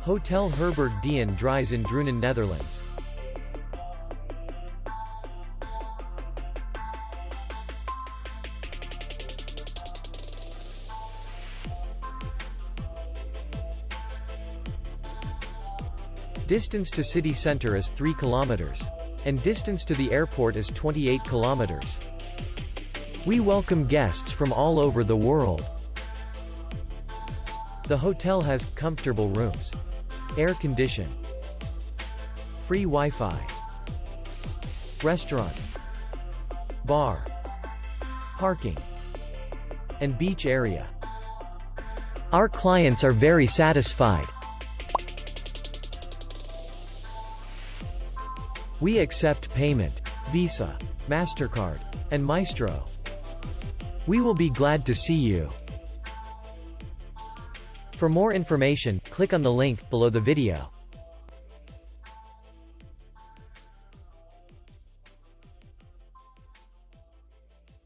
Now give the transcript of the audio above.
Hotel Herberg D'n Dries in Drunen, Netherlands. Distance to city center is 3 kilometers. And distance to the airport is 28 kilometers. We welcome guests from all over the world. The hotel has comfortable rooms, air condition, free Wi-Fi, restaurant, bar, parking, and beach area. Our clients are very satisfied. We accept payment, Visa, MasterCard, and Maestro. We will be glad to see you. For more information, click on the link below the video.